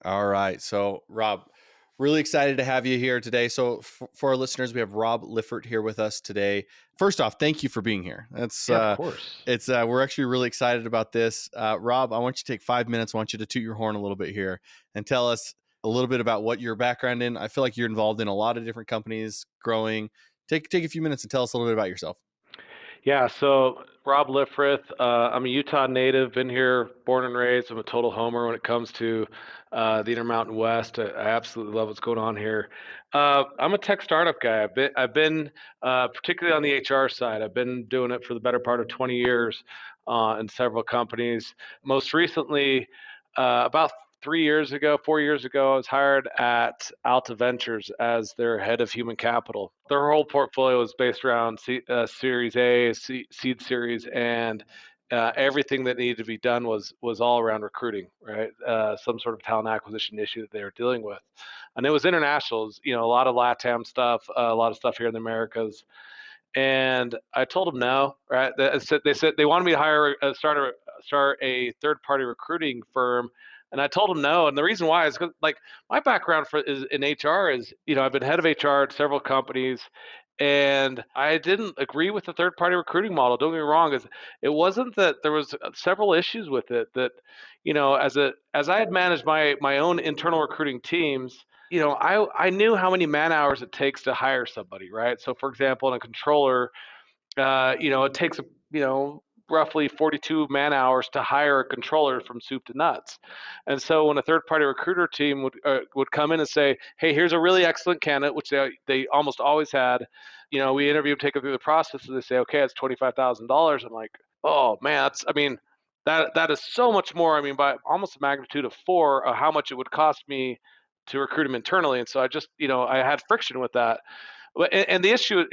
All right. So, Robb, really excited to have you here today. So, for our listeners, we have Robb Lifferth here with us today. First off, thank you for being here. That's Yeah, of course. it's we're actually really excited about this. Robb, I want you to take 5 minutes. I want you to toot your horn a little bit here and tell us a little bit about what your background in. I feel like you're involved in a lot of different companies, growing. Take a few minutes and tell us a little bit about yourself. Yeah, so Robb Lifferth, I'm a Utah native, been here, born and raised. I'm a total homer when it comes to the Intermountain West. I absolutely love what's going on here. I'm a tech startup guy. I've been particularly on the HR side. I've been doing it for the better part of 20 years in several companies. Most recently, about 3 years ago, 4 years ago, I was hired at Alta Ventures as their head of human capital. Their whole portfolio is based around Series A, seed series, and everything that needed to be done was all around recruiting, right? Some sort of talent acquisition issue that they were dealing with, and it was international. It was, a lot of LATAM stuff, a lot of stuff here in the Americas. And I told them no, right? They said they wanted me to start a third party recruiting firm, and I told them no. And the reason why is because like my background is in HR is I've been head of HR at several companies, and I didn't agree with the third party recruiting model. Don't get me wrong, is it wasn't that there was several issues with it that as I had managed my own internal recruiting teams. I knew how many man hours it takes to hire somebody, right? So, for example, in a controller, it takes roughly 42 man hours to hire a controller from soup to nuts. And so, when a third party recruiter team would come in and say, "Hey, here's a really excellent candidate," which they almost always had, we interview them, take them through the process, and they say, "Okay, it's $25,000." I'm like, "Oh man, that is so much more. I mean, by almost a magnitude of four, how much it would cost me to recruit them internally." And so I just, I had friction with that. And the issue,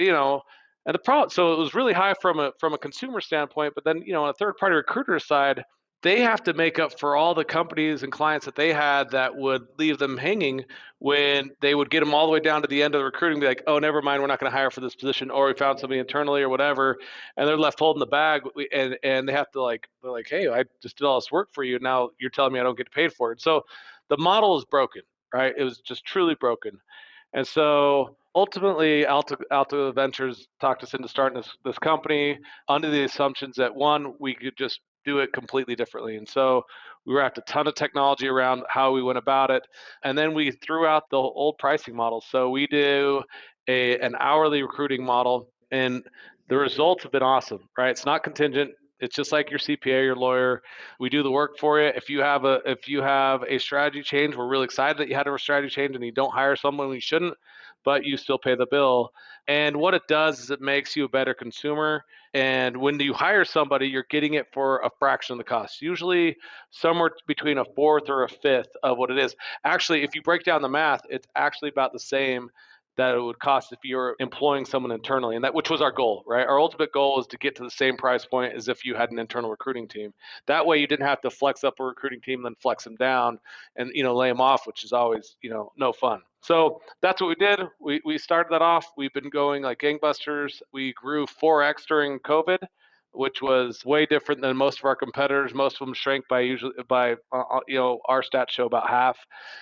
and the problem, so it was really high from a consumer standpoint, but then, on a third party recruiter side, they have to make up for all the companies and clients that they had that would leave them hanging when they would get them all the way down to the end of the recruiting, be like, "Oh, never mind, we're not going to hire for this position, or we found somebody internally or whatever," and they're left holding the bag, and they have to they're like, "Hey, I just did all this work for you, now you're telling me I don't get paid for it." So the model is broken, right? It was just truly broken. And so ultimately, Alta Ventures talked us into starting this company under the assumptions that one, we could just do it completely differently. And so we wrapped a ton of technology around how we went about it. And then we threw out the old pricing model. So we do an hourly recruiting model, and the results have been awesome, right? It's not contingent. It's just like your CPA, your lawyer. We do the work for you. If you have a strategy change, we're really excited that you had a strategy change and you don't hire someone when you shouldn't, but you still pay the bill. And what it does is it makes you a better consumer. And when you hire somebody, you're getting it for a fraction of the cost, usually somewhere between a fourth or a fifth of what it is. Actually, if you break down the math, it's actually about the same that it would cost if you're employing someone internally, and that which was our goal, right? Our ultimate goal is to get to the same price point as if you had an internal recruiting team. That way, you didn't have to flex up a recruiting team, then flex them down, and lay them off, which is always no fun. So that's what we did. We started that off. We've been going like gangbusters. We grew 4x during COVID, which was way different than most of our competitors. Most of them shrank by our stats show about half.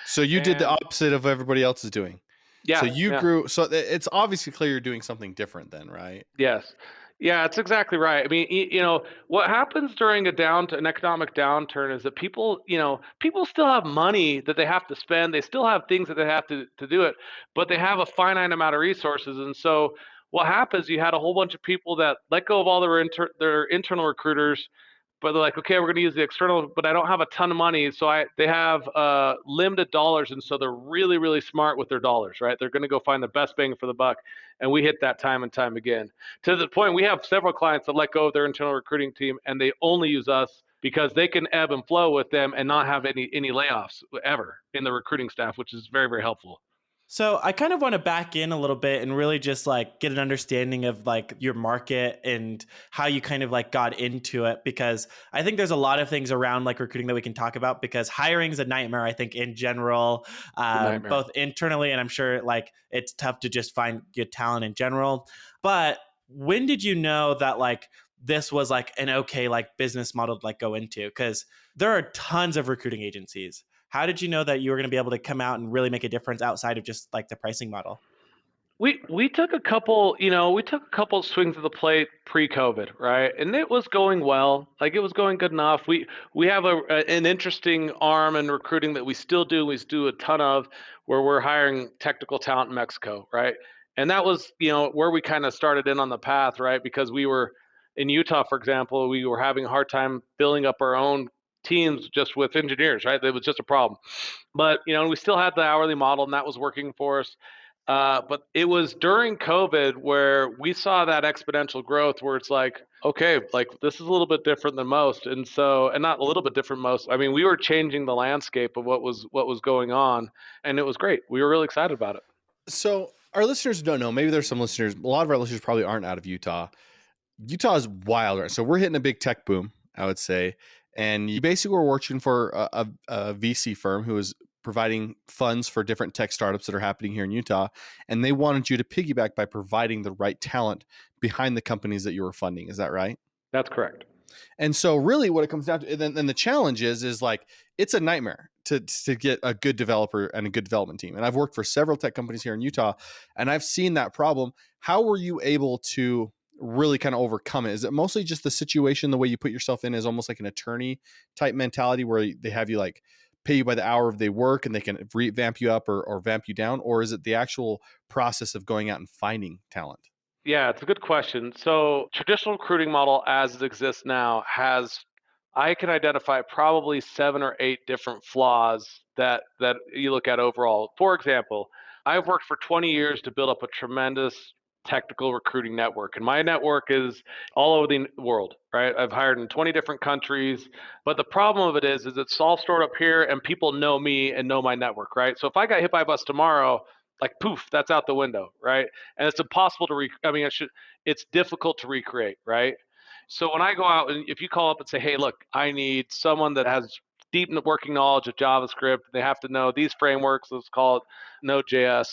So you did the And opposite of everybody else is doing. So yeah, you yeah. grew. So it's obviously clear you're doing something different then, right? Yes. Yeah, it's exactly right. I mean, what happens during an economic downturn is that people still have money that they have to spend. They still have things that they have to do it, but they have a finite amount of resources. And so what happens, you had a whole bunch of people that let go of all their internal recruiters, but they're like, okay, we're going to use the external, but I don't have a ton of money, so they have limited dollars, and so they're really really smart with their dollars, right? They're going to go find the best bang for the buck, and we hit that time and time again. To the point, we have several clients that let go of their internal recruiting team, and they only use us because they can ebb and flow with them and not have any layoffs ever in the recruiting staff, which is very very helpful. So I kind of want to back in a little bit and really just like get an understanding of like your market and how you kind of like got into it, because I think there's a lot of things around like recruiting that we can talk about, because hiring is a nightmare, I think, in general, It's a nightmare. both internally, and I'm sure like it's tough to just find good talent in general. But when did you know that like this was like an okay like business model to like go into? Because there are tons of recruiting agencies. How did you know that you were going to be able to come out and really make a difference outside of just like the pricing model? We took a couple, we took a couple swings of the plate pre-COVID, right? And it was going well. Like it was going good enough. We have an interesting arm in recruiting that we still do. We do a ton of where we're hiring technical talent in Mexico, right? And that was, where we kind of started in on the path, right? Because we were in Utah, for example, we were having a hard time building up our own teams just with engineers, right? It was just a problem. But we still had the hourly model, and that was working for us. But it was during COVID where we saw that exponential growth, where it's like, okay, like this is a little bit different than most, and not a little bit different most. I mean, we were changing the landscape of what was going on, and it was great. We were really excited about it. So our listeners don't know. Maybe there's some listeners. A lot of our listeners probably aren't out of Utah. Utah is wild, right? So we're hitting a big tech boom, I would say. And you basically were working for a VC firm who is providing funds for different tech startups that are happening here in Utah. And they wanted you to piggyback by providing the right talent behind the companies that you were funding. Is that right? That's correct. And so really what it comes down to, and then the challenge is like, it's a nightmare to get a good developer and a good development team. And I've worked for several tech companies here in Utah, and I've seen that problem. How were you able to really kind of overcome it? Is it mostly just the situation, the way you put yourself in is almost like an attorney type mentality where they have you like pay you by the hour of they work and they can revamp you up or vamp you down? Or is it the actual process of going out and finding talent? Yeah, it's a good question. So traditional recruiting model as it exists now I can identify probably 7 or 8 different flaws that you look at overall. For example, I've worked for 20 years to build up a tremendous technical recruiting network, and my network is all over the world, right? I've hired in 20 different countries, but the problem of it is it's all stored up here, and people know me and know my network, right? So if I got hit by a bus tomorrow, like poof, that's out the window, right? And it's impossible to it's difficult to recreate, right? So when I go out, and if you call up and say, hey, look, I need someone that has deep working knowledge of JavaScript, they have to know these frameworks, let's call it Node.js.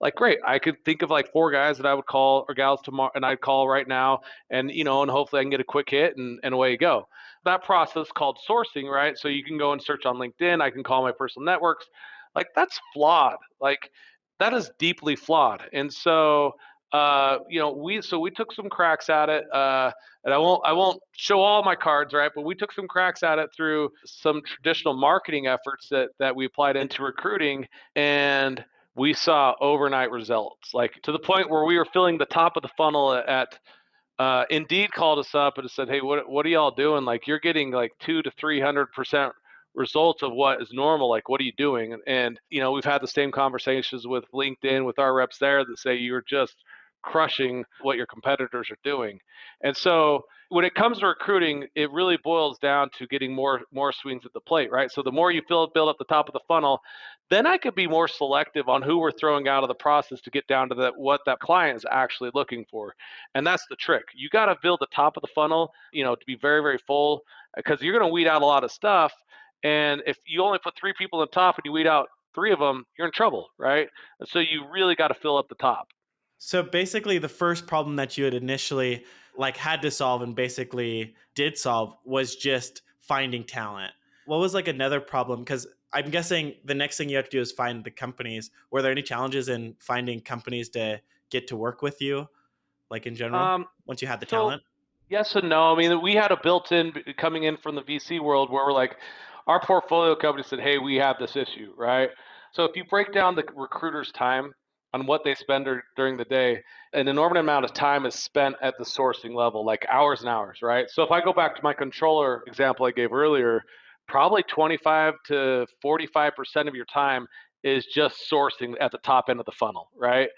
Like, great, I could think of like 4 guys that I would call, or gals tomorrow, and I'd call right now, and and hopefully I can get a quick hit, and away you go. That process called sourcing, right? So you can go and search on LinkedIn. I can call my personal networks. Like, that's flawed. Like, that is deeply flawed. And so we took some cracks at it, and I won't show all my cards, right? But we took some cracks at it through some traditional marketing efforts that we applied into recruiting, and we saw overnight results, like to the point where we were filling the top of the funnel at Indeed called us up and said, "Hey, what are y'all doing? Like, you're getting like 200 to 300% results of what is normal. Like, what are you doing?" And we've had the same conversations with LinkedIn with our reps there that say you're just crushing what your competitors are doing. And so when it comes to recruiting, it really boils down to getting more swings at the plate, right? So the more you build up the top of the funnel, then I could be more selective on who we're throwing out of the process to get down to what that client is actually looking for. And that's the trick. You got to build the top of the funnel, to be very, very full, because you're going to weed out a lot of stuff. And if you only put 3 people on the top and you weed out 3 of them, you're in trouble, right? And so you really got to fill up the top. So basically the first problem that you had initially like had to solve and basically did solve was just finding talent. What was like another problem? Because I'm guessing the next thing you have to do is find the companies. Were there any challenges in finding companies to get to work with you, like in general, once you had the So talent? yes and no. I mean, we had a built-in coming in from the VC world where we're like, our portfolio company said, "Hey, we have this issue," right? So if you break down the recruiter's time on what they spend during the day, an enormous amount of time is spent at the sourcing level, like hours and hours, right? So if I go back to my controller example I gave earlier, probably 25 to 45% of your time is just sourcing at the top end of the funnel, right?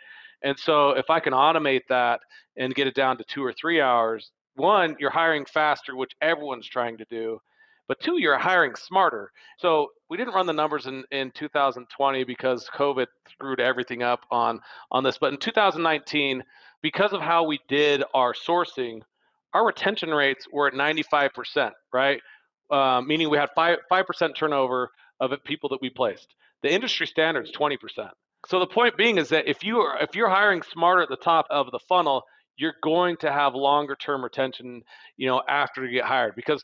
And so if I can automate that and get it down to 2 or 3 hours, one, you're hiring faster, which everyone's trying to do. But 2, you're hiring smarter. So we didn't run the numbers in 2020 because COVID screwed everything up on this. But in 2019, because of how we did our sourcing, our retention rates were at 95%, right? Meaning we had 5% turnover of people that we placed. The industry standard is 20%. So the point being is that if you're hiring smarter at the top of the funnel, you're going to have longer term retention, after you get hired. Because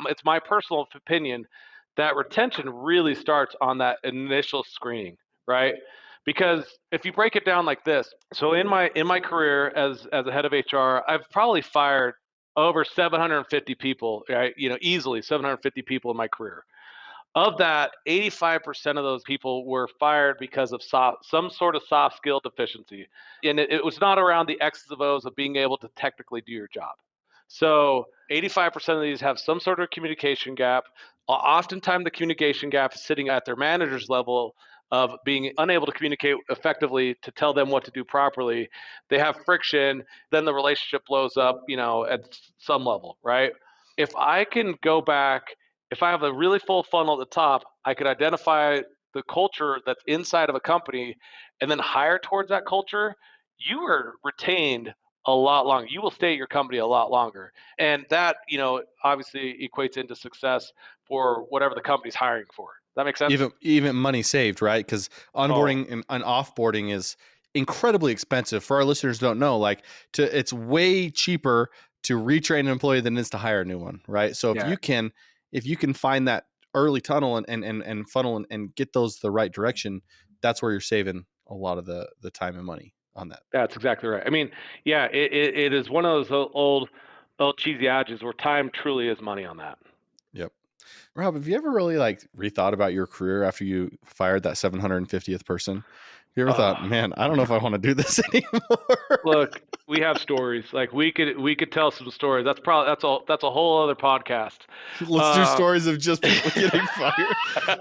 it's my personal opinion that retention really starts on that initial screening, right? Because if you break it down like this, so in my career as a head of HR, I've probably fired over 750 people, right? Easily 750 people in my career. Of that, 85% of those people were fired because of some sort of soft skill deficiency. And it was not around the X's and O's of being able to technically do your job. So 85% of these have some sort of communication gap. Oftentimes, the communication gap is sitting at their manager's level of being unable to communicate effectively to tell them what to do properly. They have friction, then the relationship blows up, at some level, right? If I can go back, if I have a really full funnel at the top, I could identify the culture that's inside of a company and then hire towards that culture. You are retained a lot longer. You will stay at your company a lot longer. And that, obviously equates into success for whatever the company's hiring for. That makes sense? Even money saved, right? Because Oh, onboarding and offboarding is incredibly expensive. For our listeners who don't know, it's way cheaper to retrain an employee than it is to hire a new one, right? So yeah. if you can find that early tunnel and funnel and get those the right direction, that's where you're saving a lot of the time and money on that. That's exactly right. I mean, yeah, it is one of those old cheesy adages where time truly is money on that. Yep. Rob, have you ever really rethought about your career after you fired that 750th person? Have you ever thought, Uh, man, I don't know if I want to do this anymore? Look, we have stories. Like we could tell some stories. That's a whole other podcast. Let's do Uh, stories of just people getting fired.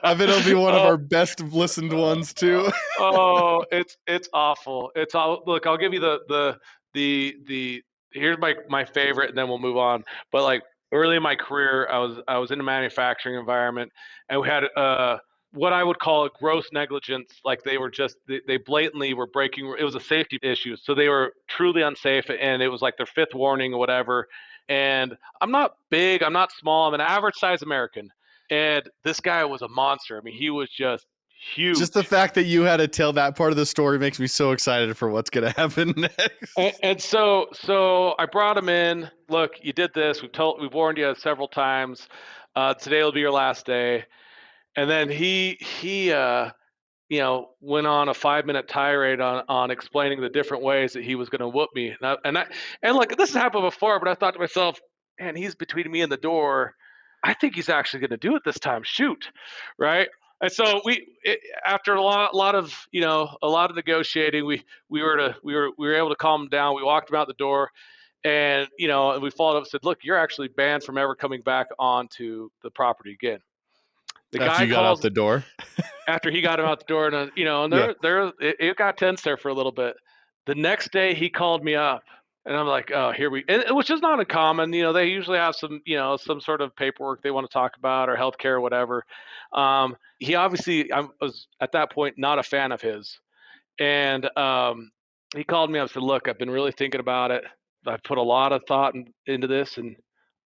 I bet it'll be one of oh, our best listened ones too. oh, it's awful. It's all. Look, I'll give you the here's my favorite, and then we'll move on. But like early in my career, I was in a manufacturing environment, and we had what I would call a gross negligence. Like they blatantly were breaking. It was a safety issue, so they were truly unsafe, and it was like their fifth warning or whatever. And I'm not big, I'm not small, I'm an average size American. And this guy was a monster. I mean, he was just Just the huge. fact that you had to tell that part of the story makes me so excited for what's going to happen And, next. and so I brought him in. Look, you did this. We've warned you several times. Today will be your last day. And then he went on a 5 minute tirade on explaining the different ways that he was going to whoop me. And look, this has happened before, but I thought to myself, man, he's between me and the door. I think he's actually going to do it this time. Shoot, right? And so after a lot of negotiating, we were able to calm him down. We walked him out the door, and we followed up and said, look, you're actually banned from ever coming back onto the property again. The After guy you got out calls the door. after he got him out the door, and and Yeah. it got tense there for a little bit. The next day, he called me up, and I'm like, oh, which is not uncommon. They usually have some sort of paperwork they want to talk about or healthcare or whatever. He obviously, I was at that point not a fan of his, and he called me up and said, look, I've been really thinking about it. I've put a lot of thought into this, and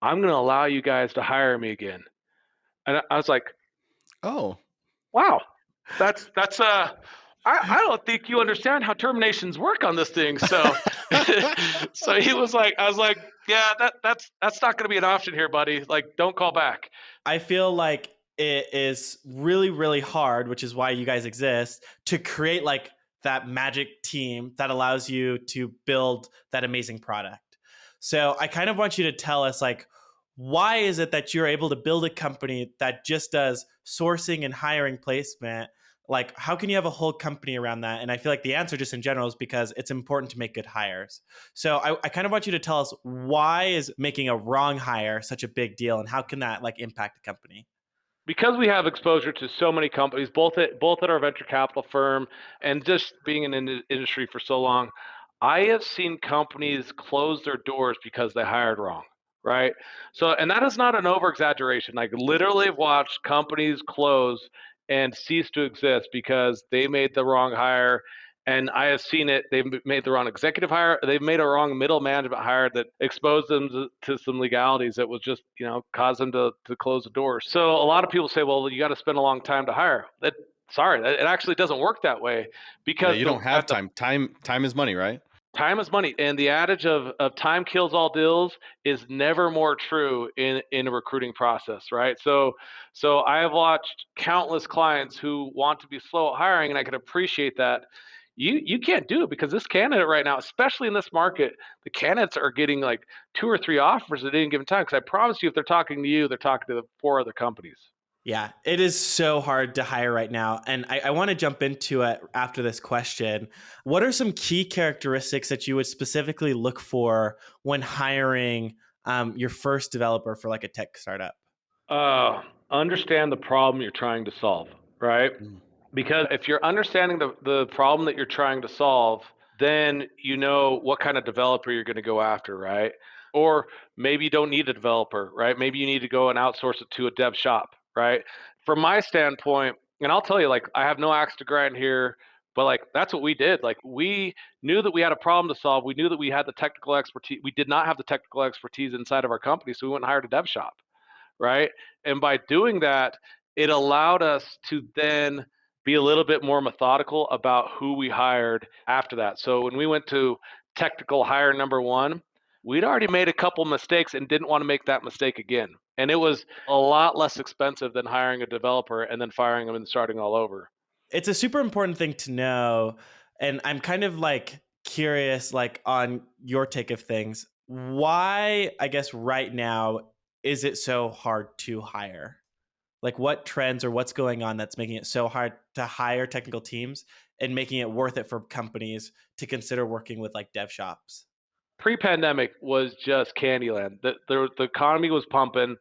I'm going to allow you guys to hire me again. And I was like, Oh. wow, that's I don't think you understand how terminations work on this thing. So so he was like, I was like, yeah, that's not going to be an option here, buddy. Like, don't call back. I feel like it is really, really hard, which is why you guys exist, to create like that magic team that allows you to build that amazing product. So I kind of want you to tell us like, why is it that you're able to build a company that just does sourcing and hiring placement? Like, how can you have a whole company around that? And I feel like the answer just in general is because it's important to make good hires. So I kind of want you to tell us, why is making a wrong hire such a big deal, and how can that like impact a company? Because we have exposure to so many companies, both at our venture capital firm and just being in the industry for so long, I have seen companies close their doors because they hired wrong, right? So, and that is not an over exaggeration. Like literally, have watched companies close and cease to exist because they made the wrong hire. And I have seen it. They've made the wrong executive hire. They've made a wrong middle management hire that exposed them to some legalities that was just, caused them to close the door. So a lot of people say, well, you got to spend a long time to hire. Sorry, it actually doesn't work that way Yeah, because you the don't have at the time. Time is money, right? Time is money, and the adage of time kills all deals is never more true in a recruiting process, right? So I have watched countless clients who want to be slow at hiring, and I can appreciate that. You can't do it because this candidate right now, especially in this market, the candidates are getting like 2 or 3 offers at any given time. Because I promise you, if they're talking to you, they're talking to the 4 other companies. Yeah, it is so hard to hire right now. And I want to jump into it after this question. What are some key characteristics that you would specifically look for when hiring your first developer for like a tech startup? Understand the problem you're trying to solve, right? Mm. Because if you're understanding the problem that you're trying to solve, then you know what kind of developer you're going to go after, right? Or maybe you don't need a developer, right? Maybe you need to go and outsource it to a dev shop, right? From my standpoint, and I'll tell you, like, I have no axe to grind here, but like, that's what we did. Like, we knew that we had a problem to solve. We knew that we had the technical expertise. We did not have the technical expertise inside of our company, so we went and hired a dev shop, right? And by doing that, it allowed us to then be a little bit more methodical about who we hired after that. So when we went to technical hire number one, we'd already made a couple mistakes and didn't want to make that mistake again. And it was a lot less expensive than hiring a developer and then firing them and starting all over. It's a super important thing to know. And I'm kind of like curious, like on your take of things. Why, I guess, right now is it so hard to hire? Like what trends or what's going on that's making it so hard to hire technical teams and making it worth it for companies to consider working with like dev shops? Pre-pandemic was just Candyland. The economy was pumping,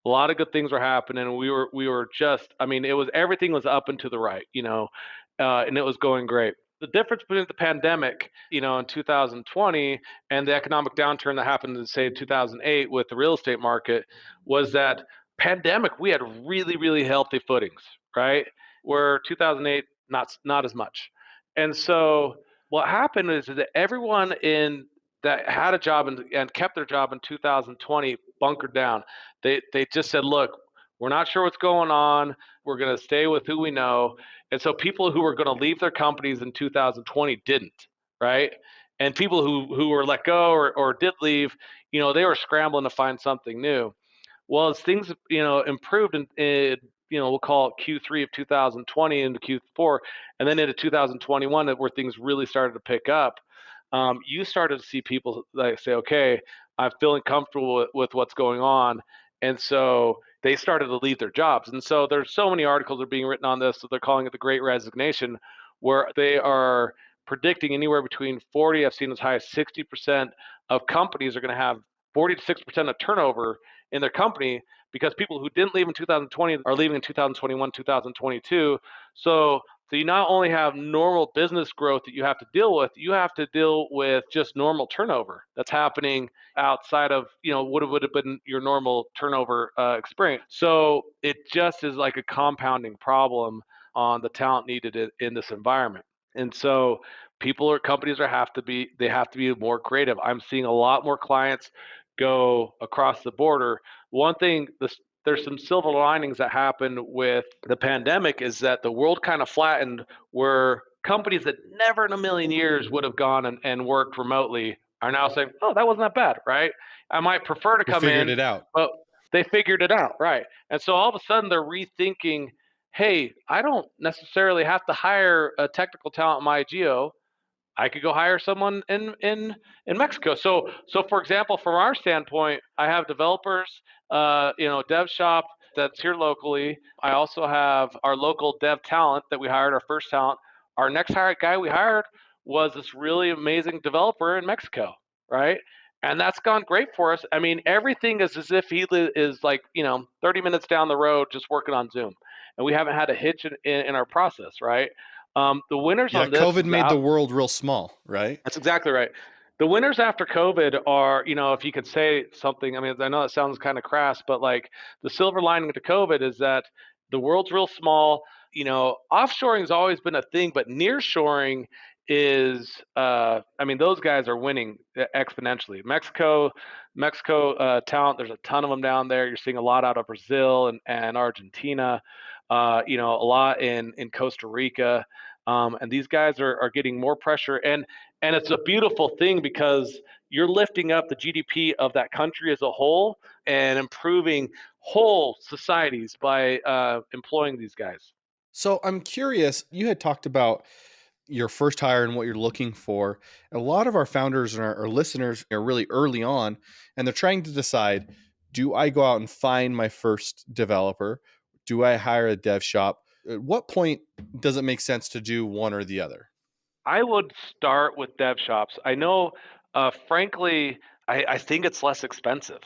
a lot of good things were happening. We were just, I mean, it was, everything was up and to the right, and it was going great. The difference between the pandemic, in 2020 and the economic downturn that happened in, say, 2008 with the real estate market was that pandemic, we had really, really healthy footings, right? Where 2008, not as much. And so what happened is that everyone in that had a job and kept their job in 2020 bunkered down. They just said, look, we're not sure what's going on. We're going to stay with who we know. And so people who were going to leave their companies in 2020 didn't, right? And people who were let go or did leave, they were scrambling to find something new. Well, as things, improved in we'll call it Q3 of 2020 into Q4, and then into 2021, where things really started to pick up, you started to see people like say, okay, I'm feeling comfortable with what's going on. And so they started to leave their jobs. And so there's so many articles are being written on this, so they're calling it the Great Resignation, where they are predicting anywhere between 40, I've seen as high as 60% of companies are going to have 40 to 60% of turnover in their company because people who didn't leave in 2020 are leaving in 2021, 2022. So you not only have normal business growth that you have to deal with, you have to deal with just normal turnover that's happening outside of what would have been your normal turnover experience. So it just is like a compounding problem on the talent needed in this environment. And so people or companies have to be more creative. I'm seeing a lot more clients go across the border. One thing, there's some silver linings that happened with the pandemic is that the world kind of flattened where companies that never in a million years would have gone and worked remotely are now saying, oh, that wasn't that bad, right? I might prefer to They come figured in, it out. but they figured it out, right? And so all of a sudden they're rethinking, hey, I don't necessarily have to hire a technical talent in my geo. I could go hire someone in Mexico. So for example, from our standpoint, I have developers, dev shop that's here locally. I also have our local dev talent that we hired, our first talent. Our next hired guy we hired was this really amazing developer in Mexico, right? And that's gone great for us. I mean, everything is as if is like 30 minutes down the road, just working on Zoom, and we haven't had a hitch in our process, right? The winners Yeah, on this COVID is made the out. world real small, right? That's exactly right. The winners after COVID are, if you could say something, I mean, I know that sounds kind of crass, but like the silver lining to COVID is that the world's real small. Offshoring has always been a thing, but nearshoring is, I mean, those guys are winning exponentially. Mexico talent, there's a ton of them down there. You're seeing a lot out of Brazil and Argentina. a lot in Costa Rica. And these guys are getting more pressure. And it's a beautiful thing because you're lifting up the GDP of that country as a whole and improving whole societies by employing these guys. So I'm curious, you had talked about your first hire and what you're looking for. A lot of our founders and our listeners are really early on, and they're trying to decide, do I go out and find my first developer? Do I hire a dev shop? At what point does it make sense to do one or the other? I would start with dev shops. I know, frankly, I think it's less expensive,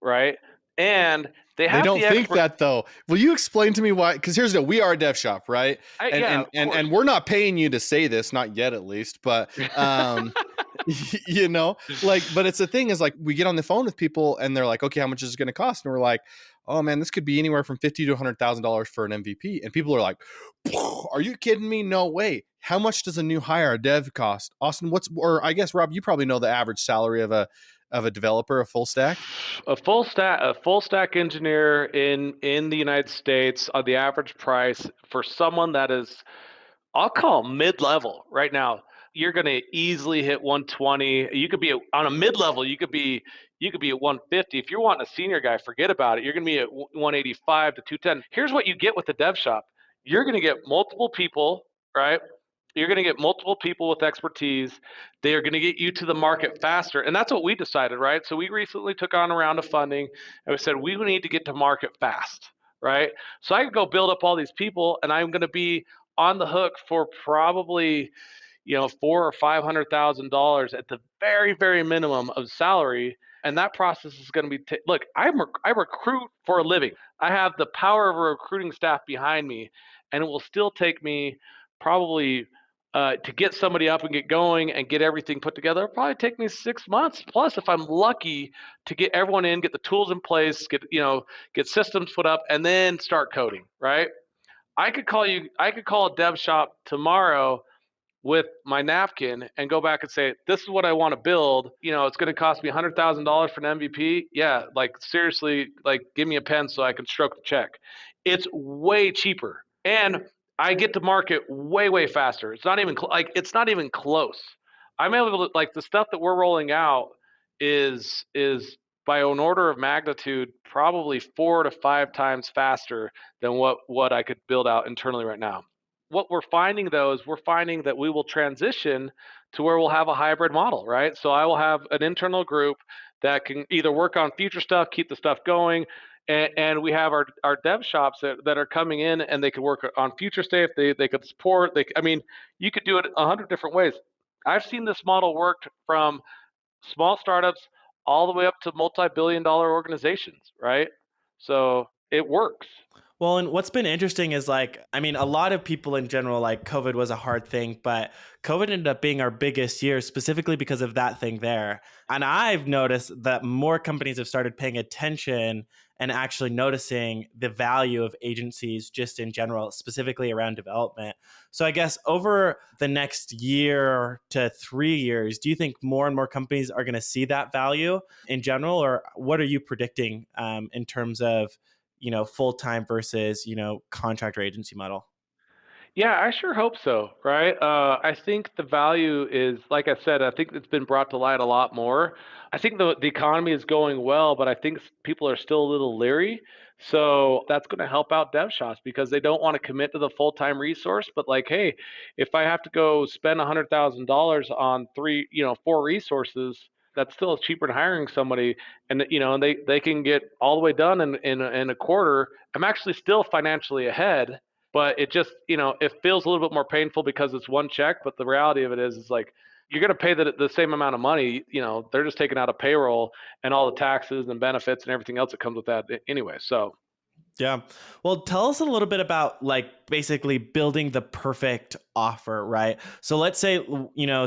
right? And they They have don't the think expert. that though. Will you explain to me why? Because here's the we are a dev shop, right? And Yeah, and of and course. and we're not paying you to say this, not yet at least, but but it's the thing is like we get on the phone with people and they're like, okay, how much is it going to cost? And we're like, oh man, this could be anywhere from $50 to $100,000 for an MVP. And people are like, are you kidding me? No way. How much does a new hire, a dev cost? Austin, or I guess Rob, you probably know the average salary of a developer, a full stack. A full stack engineer in the United States, the average price for someone that is, I'll call mid-level right now. You're going to easily hit 120. You could be on a mid-level. You could be at 150. If you're wanting a senior guy, forget about it. You're going to be at 185 to 210. Here's what you get with the dev shop. You're going to get multiple people, right? You're going to get multiple people with expertise. They are going to get you to the market faster. And that's what we decided, right? So we recently took on a round of funding and we said, we need to get to market fast, right? So I could go build up all these people and I'm going to be on the hook for probably, four or $500,000 at the very, very minimum of salary. And that process is going to be, look, I recruit for a living. I have the power of a recruiting staff behind me, and it will still take me probably to get somebody up and get going and get everything put together. It'll probably take me 6 months plus if I'm lucky to get everyone in, get the tools in place, get systems put up, and then start coding. Right? I could call a dev shop tomorrow with my napkin and go back and say, this is what I want to build. It's going to cost me $100,000 for an MVP. Yeah, like seriously, like give me a pen so I can stroke the check. It's way cheaper, and I get to market way, way faster. It's not even it's not even close. I'm able to, like, the stuff that we're rolling out is by an order of magnitude probably 4 to 5 times faster than what I could build out internally right now. What we're finding though is we're finding that we will transition to where we'll have a hybrid model, right? So I will have an internal group that can either work on future stuff, keep the stuff going, and we have our dev shops that are coming in and they can work on future stuff. They could support. I mean, you could do it 100 different ways. I've seen this model worked from small startups all the way up to multi-billion-dollar organizations, right? So it works. Well, and what's been interesting is a lot of people in general, like COVID was a hard thing, but COVID ended up being our biggest year specifically because of that thing there. And I've noticed that more companies have started paying attention and actually noticing the value of agencies just in general, specifically around development. So I guess over the next year to 3 years, do you think more and more companies are going to see that value in general? Or what are you predicting in terms of full-time versus, contract or agency model? Yeah, I sure hope so, right? I think the value is, like I said, I think it's been brought to light a lot more. I think the economy is going well, but I think people are still a little leery. So that's going to help out dev shops because they don't want to commit to the full-time resource. But like, hey, if I have to go spend $100,000 on four resources, that's still cheaper than hiring somebody, and they can get all the way done in a quarter. I'm actually still financially ahead, but it just, it feels a little bit more painful because it's one check. But the reality of it is like you're going to pay the same amount of money. They're just taking out a payroll and all the taxes and benefits and everything else that comes with that anyway. So Yeah. Well, tell us a little bit about basically building the perfect offer, right? So let's say,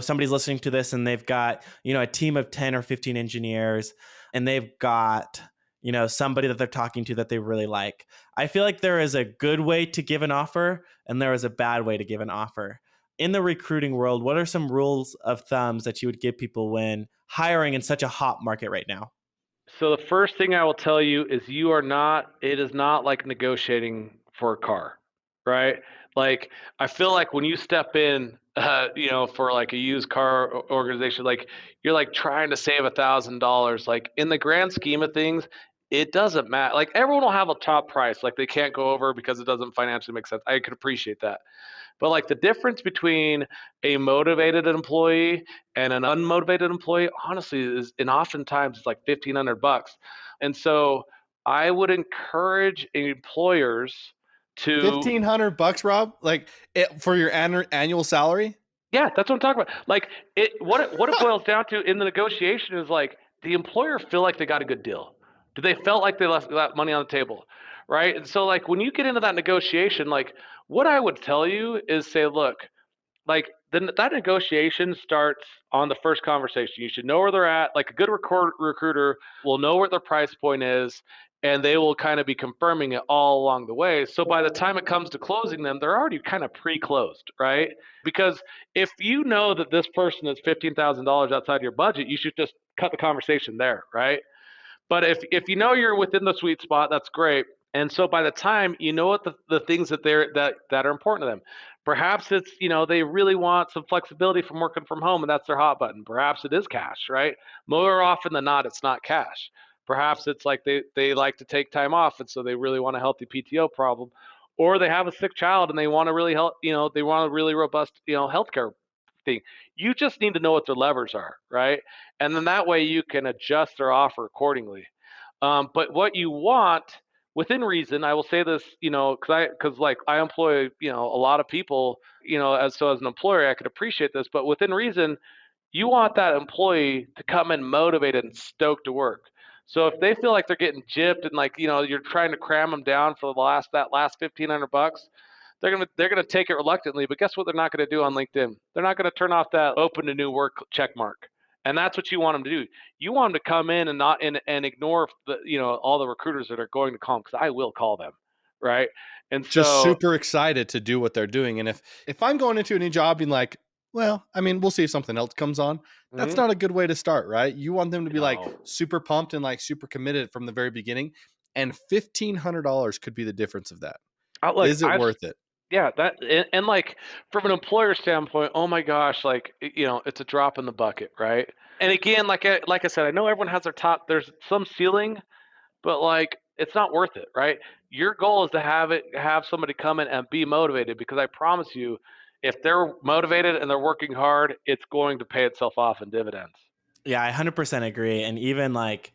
somebody's listening to this and they've got, a team of 10 or 15 engineers and they've got, somebody that they're talking to that they really like. I feel like there is a good way to give an offer and there is a bad way to give an offer. In the recruiting world, what are some rules of thumbs that you would give people when hiring in such a hot market right now? So the first thing I will tell you is it is not like negotiating for a car, right? Like, I feel like when you step in, for like a used car organization, like you're like trying to save $1,000. Like in the grand scheme of things, it doesn't matter. Like everyone will have a top price, like they can't go over because it doesn't financially make sense. I could appreciate that. But like the difference between a motivated employee and an unmotivated employee, honestly, is and oftentimes it's like $1,500. And so I would encourage employers to, $1,500, Rob, like for your annual salary. yeah, that's what I'm talking about. Like what it boils down to in the negotiation is like the employer feel like they got a good deal. Do they felt like they left that money on the table, right? And so like when you get into that negotiation, like what I would tell you is say, look, like then that negotiation starts on the first conversation. You should know where they're at. Like a good recruiter will know what their price point is, and they will kind of be confirming it all along the way. So by the time it comes to closing them, they're already kind of pre-closed, right? Because if you know that this person is $15,000 outside your budget, you should just cut the conversation there, right? But if you know you're within the sweet spot, that's great. And so by the time you know what the things that are important to them, perhaps it's they really want some flexibility from working from home, and that's their hot button. Perhaps it is cash, right? More often than not, it's not cash. Perhaps it's like they like to take time off, and so they really want a healthy PTO problem, or they have a sick child and they want to really help. They want a really robust healthcare thing. You just need to know what their levers are, right? And then that way you can adjust their offer accordingly. But what you want within reason, I will say this, because like I employ, a lot of people, as an employer, I could appreciate this, but within reason, you want that employee to come in motivated and stoked to work. So if they feel like they're getting gypped and like, you're trying to cram them down for that last $1,500, they're gonna take it reluctantly. But guess what? They're not gonna do on LinkedIn. They're not gonna turn off that open to new work check mark. And that's what you want them to do. You want them to come in and not and ignore all the recruiters that are going to call them, because I will call them, right? And Just so, super excited to do what they're doing. And if I'm going into a new job being like, well, I mean, we'll see if something else comes on, that's mhm, not a good way to start, right? You want them to be like no, super pumped and like super committed from the very beginning. And $1,500 could be the difference of that. like Is it worth it? yeah, that and like from an employer standpoint, oh my gosh, like it's a drop in the bucket, right? And again, like I said, I know everyone has their top. There's some ceiling, but like it's not worth it, right? Your goal is to have somebody come in and be motivated, because I promise you, if they're motivated and they're working hard, it's going to pay itself off in dividends. Yeah, I 100% agree. And even like,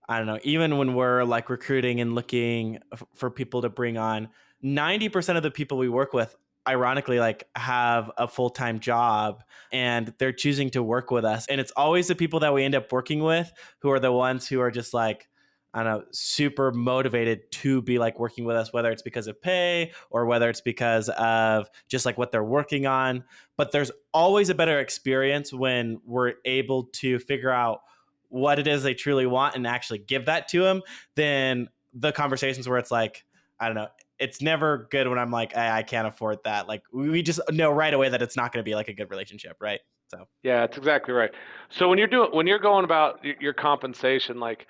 I don't know, even when we're like recruiting and looking for people to bring on, 90% of the people we work with, ironically, like have a full-time job and they're choosing to work with us. And it's always the people that we end up working with who are the ones who are just like, I don't know, super motivated to be like working with us, whether it's because of pay or whether it's because of just like what they're working on. But there's always a better experience when we're able to figure out what it is they truly want and actually give that to them than the conversations where it's like, I don't know, it's never good when I'm like, I can't afford that. Like we just know right away that it's not going to be like a good relationship, right? So Yeah, that's exactly right. So when you're going about your compensation, like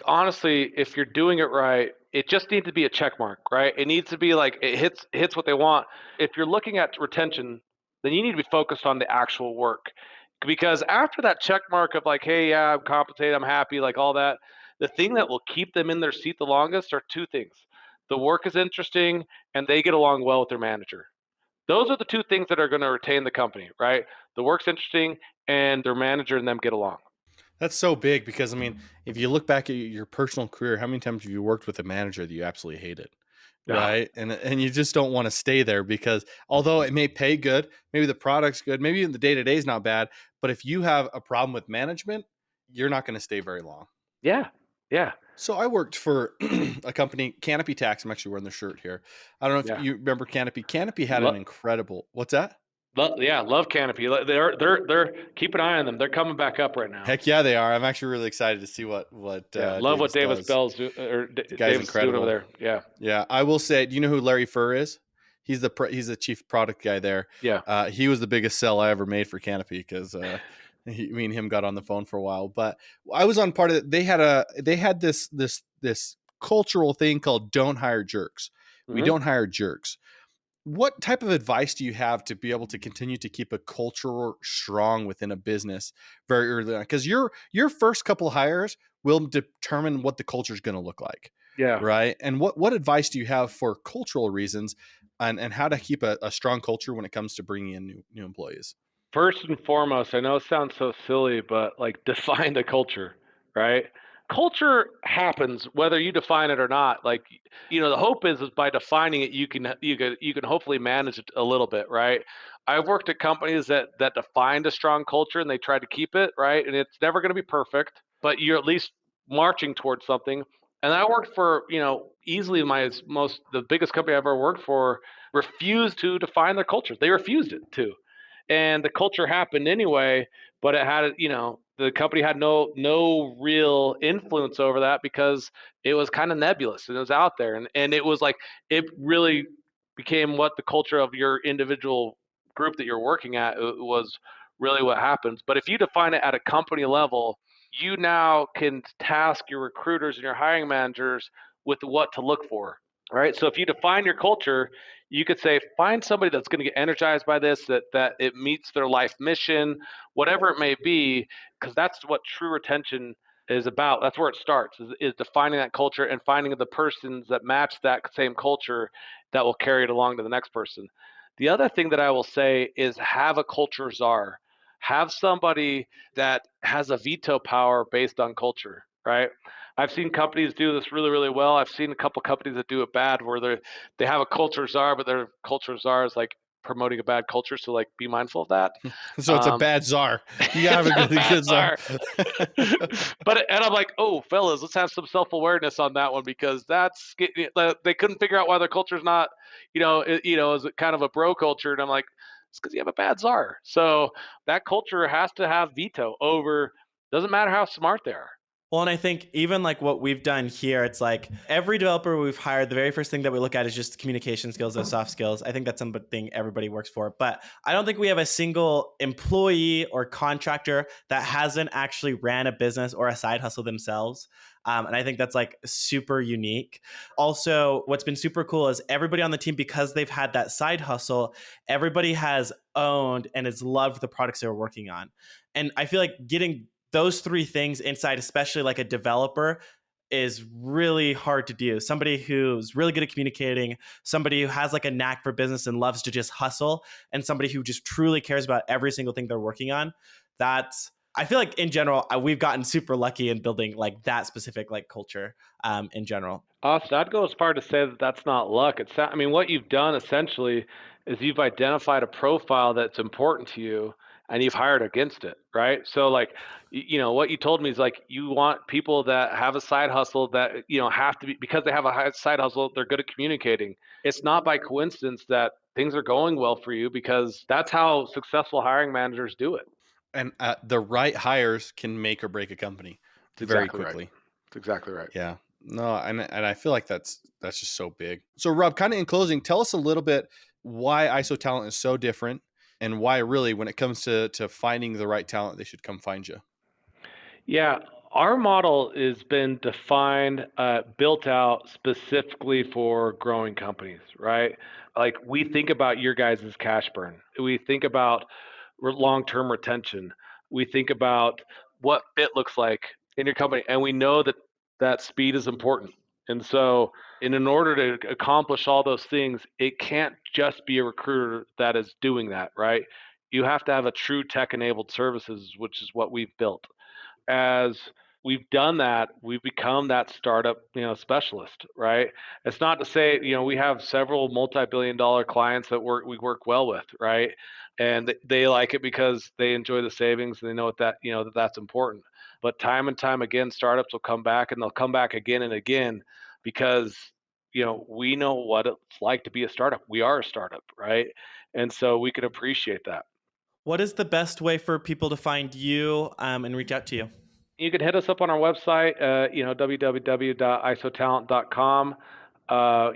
honestly, if you're doing it right, it just needs to be a check mark, right? It needs to be like it hits what they want. If you're looking at retention, then you need to be focused on the actual work. Because after that check mark of like, hey, yeah, I'm compensated, I'm happy, like all that, the thing that will keep them in their seat the longest are two things. The work is interesting and they get along well with their manager. Those are the two things that are going to retain the company, right? The work's interesting and their manager and them get along. That's so big because I mean, if you look back at your personal career, how many times have you worked with a manager that you absolutely hated? Yeah. Right. And you just don't want to stay there because although it may pay good, maybe the product's good, maybe even the day to day is not bad. But if you have a problem with management, you're not going to stay very long. Yeah. Yeah. So I worked for a company, Canopy Tax. I'm actually wearing the shirt here. I don't know if Yeah. you remember Canopy. Canopy had an Lo- incredible, what's that? yeah, love Canopy. They're keep an eye on them. They're coming back up right now. Heck yeah, they are. I'm actually really excited to see what Yeah, love what Davis Davis does. Bell's The guy's Davis is doing over incredible. there. Yeah. Yeah, I will say. Do you know who Larry Furr is? He's the chief product guy there. Yeah. He was the biggest sell I ever made for Canopy because me and him got on the phone for a while. But I was on part of it. They had this cultural thing called "Don't hire jerks," We Mhm. don't hire jerks. What type of advice do you have to be able to continue to keep a culture strong within a business very early on? Because your first couple hires will determine what the culture is going to look like, Yeah. right? And what advice do you have for cultural reasons and how to keep a strong culture when it comes to bringing in new employees? First and foremost, I know it sounds so silly, but like define the culture, right? Culture happens whether you define it or not. Like, the hope is by defining it, you can hopefully manage it a little bit, right? I've worked at companies that defined a strong culture and they tried to keep it, right? And it's never going to be perfect, but you're at least marching towards something. And I worked for, easily the biggest company I ever worked for refused to define their culture. They refused it to, and the culture happened anyway, but the company had no real influence over that because it was kind of nebulous and it was out there, and it was like it really became what the culture of your individual group that you're working at was really what happens. But if you define it at a company level, you now can task your recruiters and your hiring managers with what to look for. Right. So if you define your culture, you could say find somebody that's going to get energized by this, that it meets their life mission, whatever it may be, because that's what true retention is about. That's where it starts, is defining that culture and finding the persons that match that same culture that will carry it along to the next person. The other thing that I will say is have a culture czar. Have somebody that has a veto power based on culture, right? I've seen companies do this really, really well. I've seen a couple companies that do it bad, where they have a culture czar, but their culture czar is like promoting a bad culture. So like, be mindful of that. So it's a Um, bad czar. You gotta have a it's a good, bad good czar. czar. And I'm like, oh, fellas, let's have some self awareness on that one, because they couldn't figure out why their culture's not, is kind of a bro culture, and I'm like, it's because you have a bad czar. So that culture has to have veto over. Doesn't matter how smart they are. Well, and I think even like what we've done here, it's like every developer we've hired, the very first thing that we look at is just communication skills, those soft skills. I think that's something everybody works for. But I don't think we have a single employee or contractor that hasn't actually ran a business or a side hustle themselves. And I think that's like super unique. Also, what's been super cool is everybody on the team, because they've had that side hustle, everybody has owned and has loved the products they were working on. And I feel like getting those three things inside, especially like a developer, is really hard to do. Somebody who's really good at communicating, somebody who has like a knack for business and loves to just hustle, and somebody who just truly cares about every single thing they're working on. That's, I feel like in general, we've gotten super lucky in building like that specific like culture in general. Austin, I'd go as far to say that that's not luck. I mean, what you've done essentially is you've identified a profile that's important to you, and you've hired against it, right? So, like, what you told me is like you want people that have a side hustle that, have to be, because they have a side hustle, they're good at communicating. It's not by coincidence that things are going well for you, because that's how successful hiring managers do it. And the right hires can make or break a company It's very exactly right. quickly. It's exactly right. Yeah. No, and I feel like that's just so big. So Rob, kind of in closing, tell us a little bit why ISO talent is so different and why really when it comes to finding the right talent, they should come find you. Yeah, our model has been defined, built out specifically for growing companies, right? Like, we think about your guys' cash burn. We think about long-term retention. We think about what fit looks like in your company, and we know that speed is important. And so, in order to accomplish all those things, it can't just be a recruiter that is doing that, right? You have to have a true tech-enabled services, which is what we've built. As we've done that, we've become that startup, specialist, right? It's not to say, we have several multi-billion-dollar clients that we work well with, right? And they like it because they enjoy the savings and they know that's important. But time and time again, startups will come back, and they'll come back again and again, because we know what it's like to be a startup. We are a startup, right? And so we can appreciate that. What is the best way for people to find you and reach out to you? You can hit us up on our website, www.isotalent.com.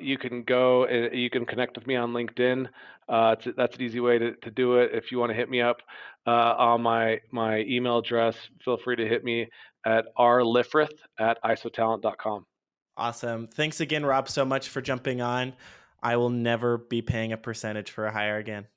You can go and you can connect with me on LinkedIn. That's an easy way to do it. If you want to hit me up on my email address, feel free to hit me at rlifferth@isotalent.com. Awesome. Thanks again, Rob, so much for jumping on. I will never be paying a percentage for a hire again.